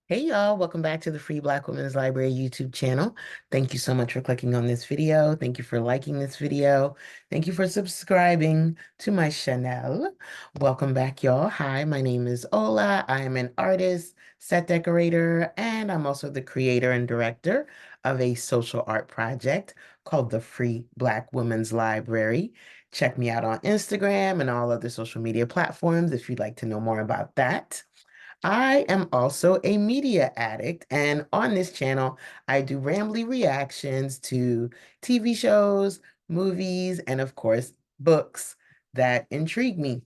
Hey y'all, welcome back to the Free Black Women's Library YouTube channel. Thank you so much for clicking on this video. Thank you for liking this video. Thank you for subscribing to my channel. Welcome back, y'all. Hi, my name is Ola. I am an artist, set decorator, and I'm also the creator and director of a social art project called the Free Black Women's Library. Check me out on Instagram and all other social media platforms if you'd like to know more about that. I am also a media addict, and on this channel, I do Rambly reactions to TV shows, movies, and of course, books that intrigue me.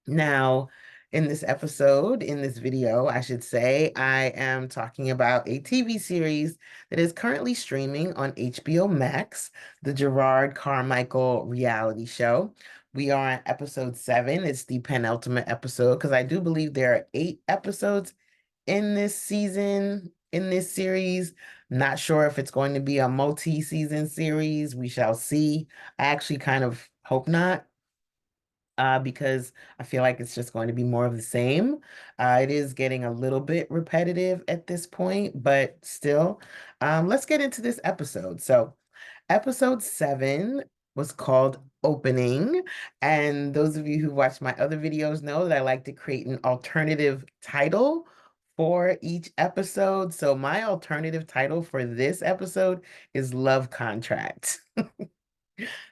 Now, in this episode, in this video, I should say, I am talking about a TV series that is currently streaming on HBO Max, the Jerrod Carmichael Reality Show. We are on episode 7. It's the penultimate episode because I do believe there are 8 episodes in this season, in this series. Not sure if it's going to be a multi-season series. We shall see. I actually kind of hope not, because I feel like it's just going to be more of the same. It is getting a little bit repetitive at this point, but still, let's get into this episode. So, episode 7 was called Opening. And those of you who watched my other videos know that I like to create an alternative title for each episode. So, my alternative title for this episode is Love Contract.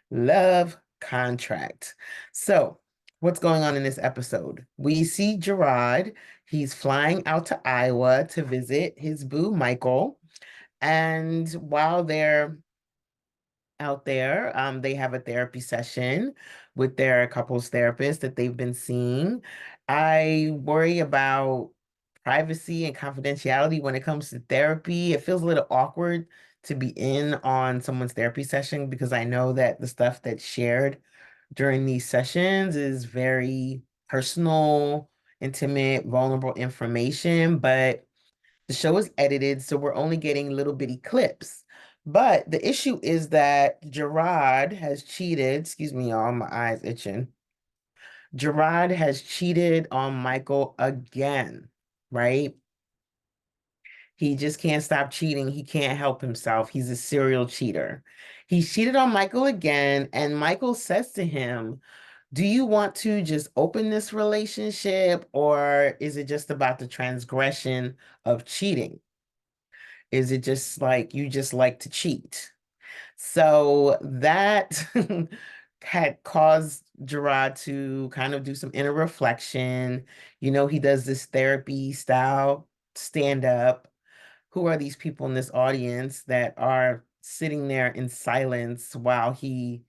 Love Contract. So, what's going on in this episode? We see Jerrod. He's flying out to Iowa to visit his boo, Michael. And while they're out there, they have a therapy session with their couples therapist that they've been seeing. I worry about privacy and confidentiality when it comes to therapy. It feels a little awkward to be in on someone's therapy session because I know that the stuff that's shared during these sessions is very personal, intimate, vulnerable information, but the show is edited, so we're only getting little bitty clips. But the issue is that Jerrod has cheated. Excuse me, y'all, my eyes itching. Jerrod has cheated on Michael again, right? He just can't stop cheating. He can't help himself. He's a serial cheater. He cheated on Michael again, and Michael says to him, do you want to just open this relationship, or is it just about the transgression of cheating? Is it just like you just like to cheat? So that had caused Jerrod to kind of do some inner reflection. You know, he does this therapy style stand up. Who are these people in this audience that are sitting there in silence while he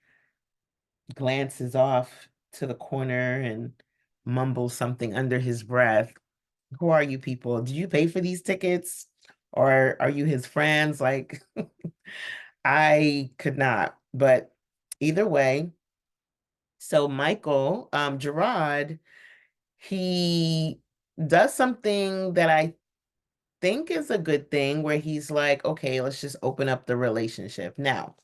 glances off to the corner and mumbles something under his breath? Who are you people? Did you pay for these tickets? Or are you his friends? Like, I could not. But either way, so Michael, Jerrod, he does something that I think is a good thing where he's like, okay, let's just open up the relationship. Now,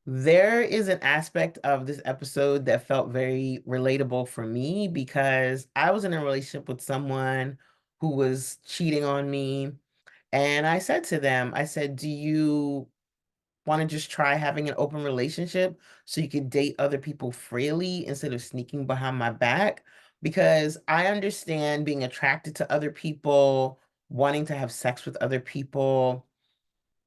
there is an aspect of this episode that felt very relatable for me because I was in a relationship with someone who was cheating on me. And I said to them, I said, do you want to just try having an open relationship so you could date other people freely instead of sneaking behind my back? Because I understand being attracted to other people, wanting to have sex with other people,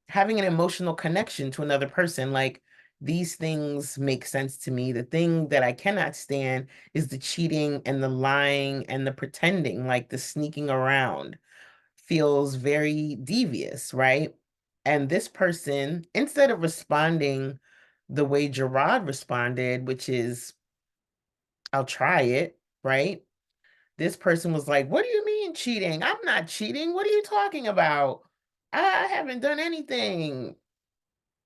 having an emotional connection to another person. Like, these things make sense to me. The thing that I cannot stand is the cheating and the lying and the pretending, like the sneaking around feels very devious, right? And this person, instead of responding the way Jerrod responded, which is, I'll try it, right? This person was like, what do you mean cheating? I'm not cheating. What are you talking about? I haven't done anything.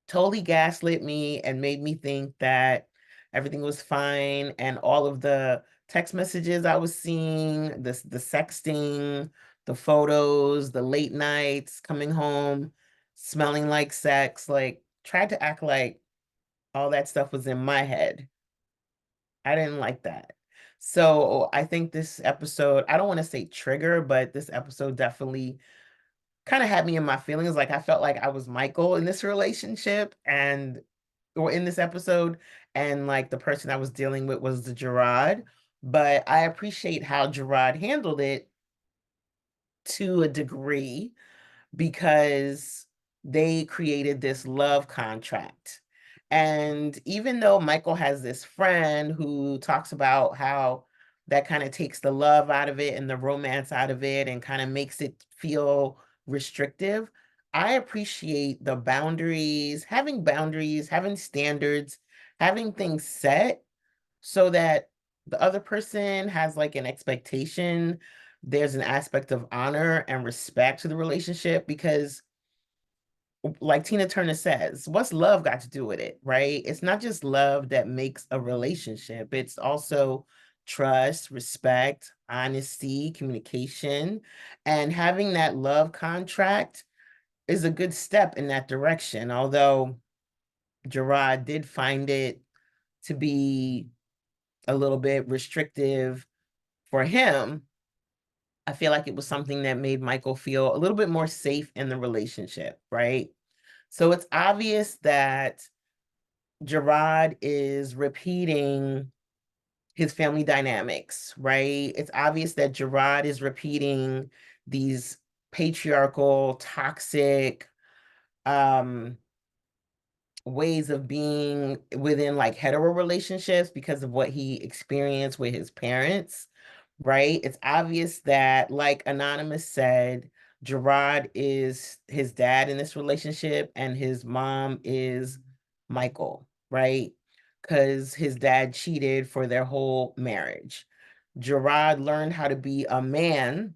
Totally gaslit me and made me think that everything was fine. And all of the text messages I was seeing, the sexting, the photos, the late nights, coming home, smelling like sex, like tried to act like all that stuff was in my head. I didn't like that. So I think this episode, I don't want to say trigger, but this episode definitely kind of had me in my feelings. Like I felt like I was Michael in this relationship and or in this episode, and like the person I was dealing with was the Jerrod. But I appreciate how Jerrod handled it to a degree because they created this love contract. And even though Michael has this friend who talks about how that kind of takes the love out of it and the romance out of it and kind of makes it feel restrictive, I appreciate the boundaries, having standards, having things set so that the other person has like an expectation. There's an aspect of honor and respect to the relationship because, like Tina Turner says, what's love got to do with it, right? It's not just love that makes a relationship, it's also trust, respect, honesty, communication. And having that love contract is a good step in that direction. Although Jerrod did find it to be a little bit restrictive for him, I feel like it was something that made Michael feel a little bit more safe in the relationship, right? So it's obvious that Jerrod is repeating his family dynamics, right? It's obvious that Jerrod is repeating these patriarchal, toxic um, ways of being within like hetero relationships because of what he experienced with his parents, right? It's obvious that, like Anonymous said, Jerrod is his dad in this relationship and his mom is Michael, right? Because his dad cheated for their whole marriage. Jerrod learned how to be a man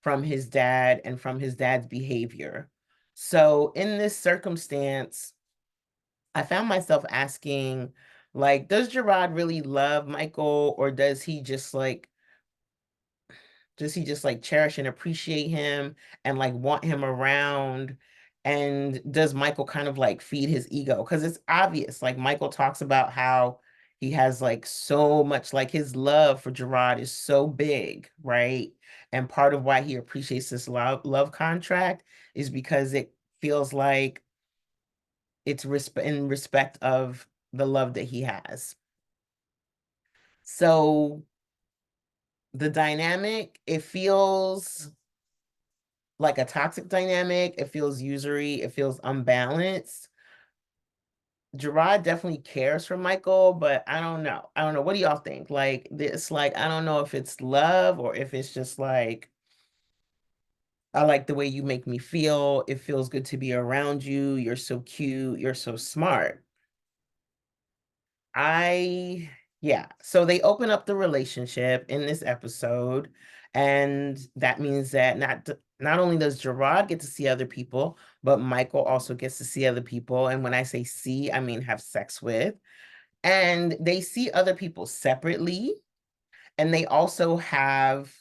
from his dad and from his dad's behavior. So in this circumstance, I found myself asking, like, does Jerrod really love Michael, or does he just like cherish and appreciate him and like want him around? And does Michael kind of like feed his ego? Because it's obvious, like Michael talks about how he has like so much, like his love for Jerrod is so big, right? And part of why he appreciates this love contract is because it feels like it's in respect of the love that he has. So the dynamic, it feels like a toxic dynamic. It feels usury. It feels unbalanced. Jerrod definitely cares for Michael, but I don't know. I don't know. What do y'all think? Like this, like, I don't know if it's love or if it's just like, I like the way you make me feel. It feels good to be around you. You're so cute. You're so smart. I, yeah. So they open up the relationship in this episode, and that means that not only does Jerrod get to see other people, but Michael also gets to see other people. And when I say see, I mean have sex with. And they see other people separately, and they also have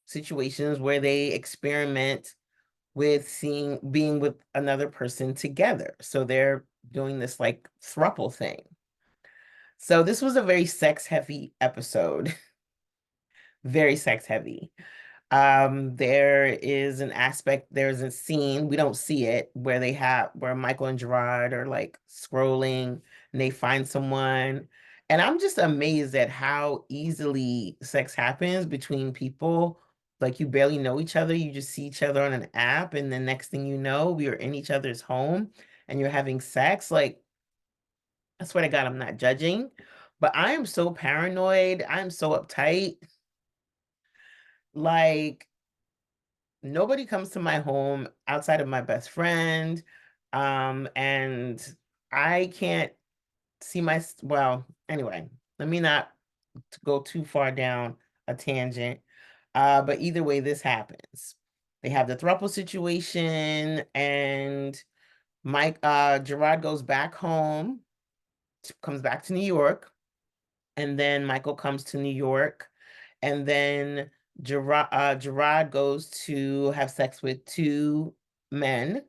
situations where they experiment with being with another person together. So they're doing this like throuple thing. So this was a very sex heavy episode, very sex heavy. There is an aspect, there's a scene, we don't see it, where Michael and Jerrod are like scrolling and they find someone. And I'm just amazed at how easily sex happens between people. Like you barely know each other, you just see each other on an app, and the next thing you know, we are in each other's home and you're having sex. Like, I swear to God, I'm not judging, but I am so paranoid. I'm so uptight. Like, nobody comes to my home outside of my best friend. And I can't see well, anyway, let me not go too far down a tangent. But either way, this happens. They have the throuple situation, and Jerrod goes back home, comes back to New York, and then Michael comes to New York, and then Jerrod goes to have sex with two men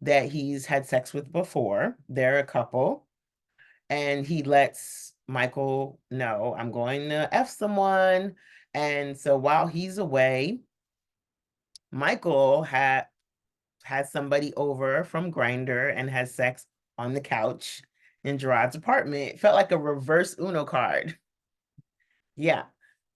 that he's had sex with before. They're a couple, and he lets Michael, no, I'm going to F someone. And so while he's away, Michael has somebody over from Grinder and has sex on the couch in Jerrod's apartment. It felt like a reverse Uno card. Yeah.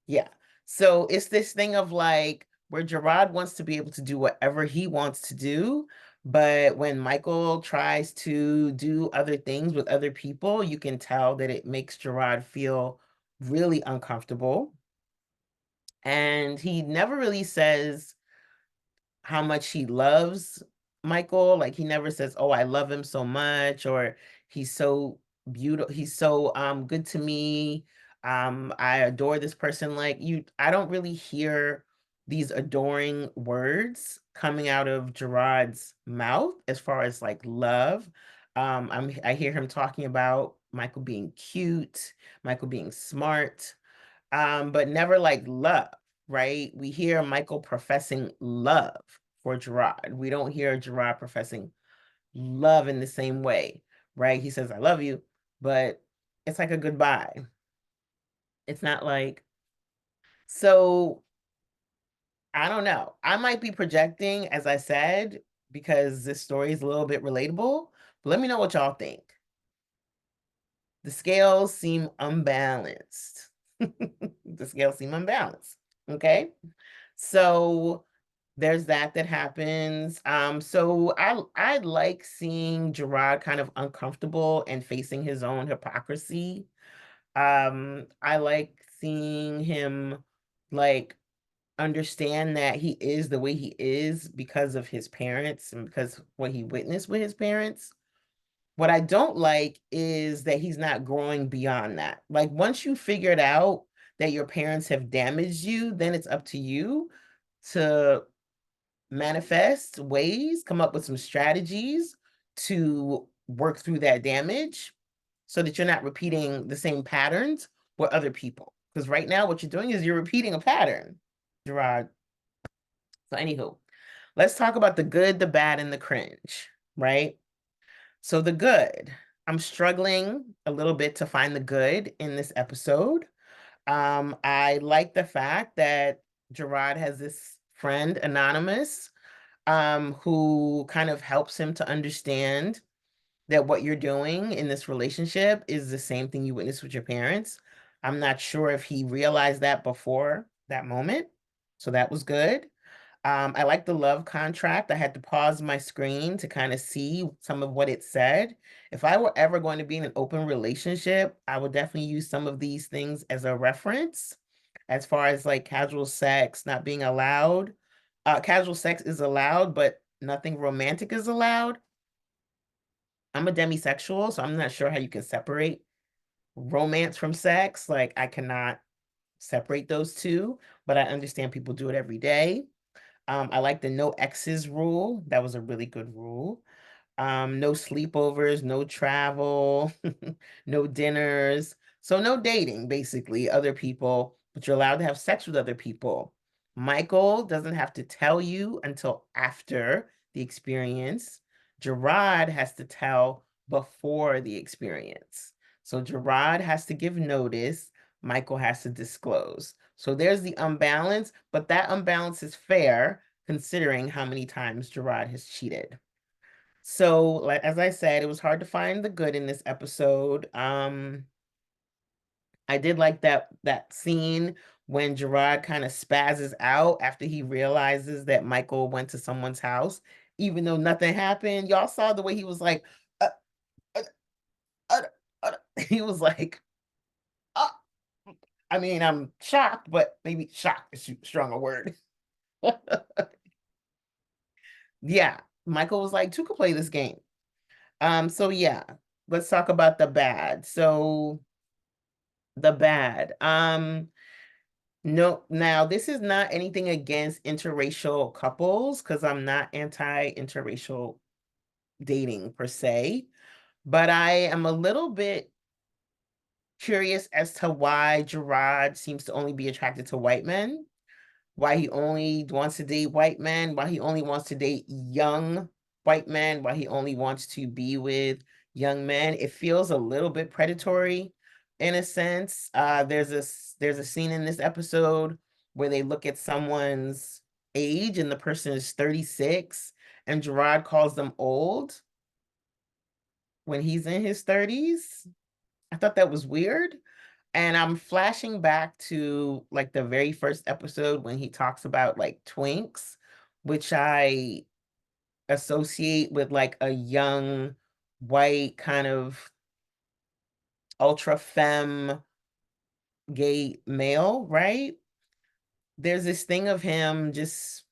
Yeah. So it's this thing of like where Jerrod wants to be able to do whatever he wants to do, but when Michael tries to do other things with other people, you can tell that it makes Jerrod feel really uncomfortable. And he never really says how much he loves Michael. Like he never says, "Oh, I love him so much," or "He's so beautiful. He's so good to me. I adore this person." Like I don't really hear these adoring words coming out of Jerrod's mouth as far as like love. I hear him talking about Michael being cute, Michael being smart, but never like love, right? We hear Michael professing love for Jerrod. We don't hear Jerrod professing love in the same way, right? He says, I love you, but it's like a goodbye. It's not like, so I don't know. I might be projecting, as I said, because this story is a little bit relatable, but let me know what y'all think. The scales seem unbalanced. The scales seem unbalanced. Okay. So there's that happens. So I like seeing Jerrod kind of uncomfortable and facing his own hypocrisy. I like seeing him like understand that he is the way he is because of his parents and because what he witnessed with his parents. What I don't like is that he's not growing beyond that. Like once you figured out that your parents have damaged you, then it's up to you to manifest ways, come up with some strategies to work through that damage so that you're not repeating the same patterns with other people. Because right now, what you're doing is you're repeating a pattern, Jerrod. So, anywho, let's talk about the good, the bad, and the cringe, right? So, the good, I'm struggling a little bit to find the good in this episode. I like the fact that Jerrod has this friend, Anonymous, who kind of helps him to understand that what you're doing in this relationship is the same thing you witnessed with your parents. I'm not sure if he realized that before that moment. So that was good. I like the love contract. I had to pause my screen to kind of see some of what it said. If I were ever going to be in an open relationship, I would definitely use some of these things as a reference as far as like casual sex not being allowed. Casual sex is allowed, but nothing romantic is allowed. I'm a demisexual, so I'm not sure how you can separate romance from sex. Like I cannot separate those two, but I understand people do it every day. I like the no exes rule. That was a really good rule. No sleepovers, no travel, no dinners. So no dating, basically, other people, but you're allowed to have sex with other people. Michael doesn't have to tell you until after the experience. Jerrod has to tell before the experience. So Jerrod has to give notice. Michael has to disclose. So there's the unbalance, but that unbalance is fair considering how many times Jerrod has cheated. So, like as I said, it was hard to find the good in this episode. I did like that scene when Jerrod kind of spazzes out after he realizes that Michael went to someone's house, even though nothing happened. Y'all saw the way he was like, uh, uh, uh, he was like, uh. I mean, I'm shocked, but maybe shocked is a stronger word. Yeah, Michael was like, two could play this game. So yeah, let's talk about the bad. So the bad. No, now this is not anything against interracial couples because I'm not anti-interracial dating per se, but I am a little bit curious as to why Jerrod seems to only be attracted to white men, why he only wants to date white men, why he only wants to date young white men, why he only wants to be with young men. It feels a little bit predatory. in a sense. There's a scene in this episode where they look at someone's age and the person is 36 and Jerrod calls them old when he's in his 30s. I thought that was weird. And I'm flashing back to like the very first episode when he talks about like twinks, which I associate with like a young white kind of ultra femme gay male, right? There's this thing of him just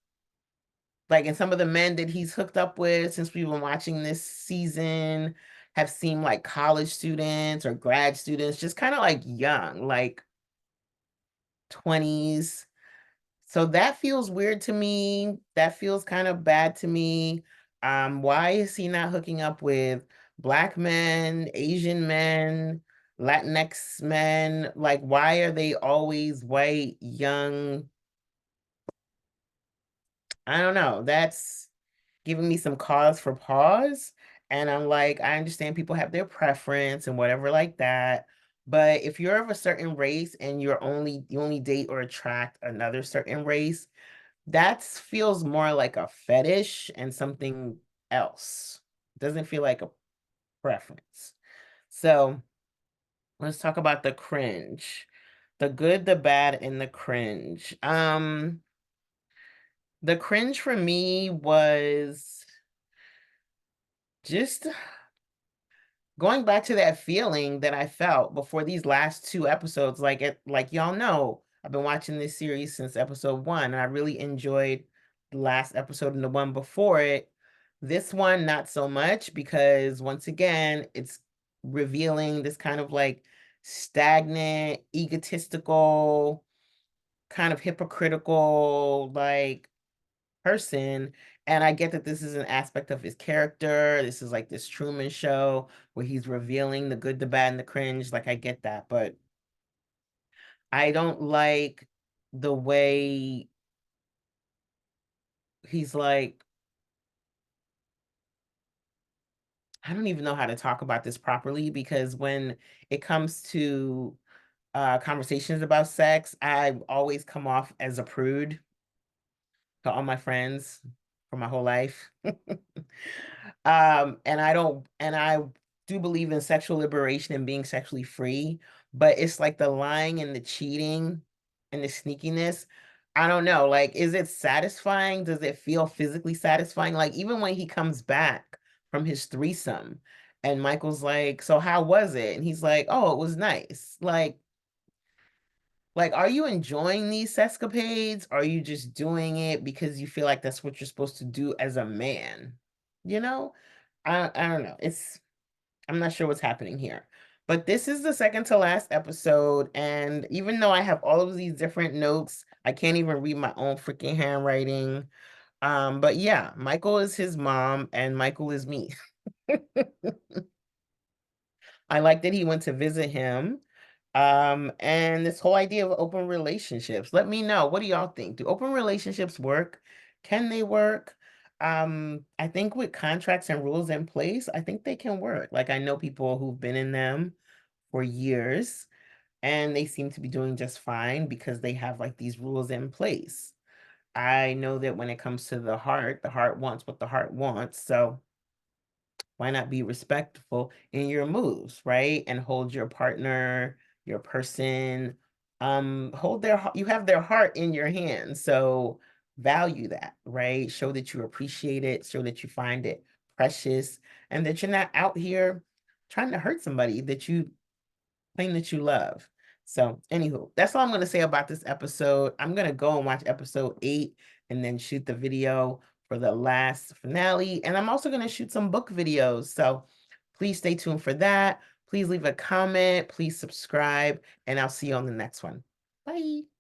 like, and some of the men that he's hooked up with since we've been watching this season have seemed like college students or grad students, just kind of like young, like 20s. So that feels weird to me. That feels kind of bad to me. Why is he not hooking up with Black men, Asian men, Latinx men? Like, why are they always white, young? I don't know. That's giving me some cause for pause. And I'm like, I understand people have their preference and whatever like that. But if you're of a certain race and you only date or attract another certain race, that feels more like a fetish and something else. It doesn't feel like a preference. So let's talk about the cringe. The good, the bad, and the cringe. The cringe for me was just going back to that feeling that I felt before these last two episodes. Like y'all know, I've been watching this series since episode one, and I really enjoyed the last episode and the one before it. This one, not so much, because once again, it's revealing this kind of like stagnant, egotistical, kind of hypocritical, like person. And I get that this is an aspect of his character. This is like this Truman Show where he's revealing the good, the bad, and the cringe. Like, I get that, but I don't like the way he's like, I don't even know how to talk about this properly, because when it comes to conversations about sex, I always come off as a prude to all my friends for my whole life. And I do believe in sexual liberation and being sexually free, but it's like the lying and the cheating and the sneakiness. I don't know. Like, is it satisfying? Does it feel physically satisfying? Like, even when he comes back from his threesome and Michael's like, so how was it? And he's like, oh, it was nice. Like, are you enjoying these sescapades? Or are you just doing it because you feel like that's what you're supposed to do as a man? You know? I don't know. I'm not sure what's happening here. But this is the second to last episode, and even though I have all of these different notes, I can't even read my own freaking handwriting. But yeah, Michael is his mom and Michael is me. I like that he went to visit him. And this whole idea of open relationships. Let me know. What do y'all think? Do open relationships work? Can they work? I think with contracts and rules in place, I think they can work. Like, I know people who've been in them for years and they seem to be doing just fine because they have like these rules in place. I know that when it comes to the heart wants what the heart wants. So why not be respectful in your moves, right? And hold your partner, your person, hold you have their heart in your hand. So value that, right? Show that you appreciate it, show that you find it precious, and that you're not out here trying to hurt somebody that you claim that you love. So, anywho, that's all I'm going to say about this episode. I'm going to go and watch episode 8 and then shoot the video for the last finale. And I'm also going to shoot some book videos. So, please stay tuned for that. Please leave a comment. Please subscribe. And I'll see you on the next one. Bye.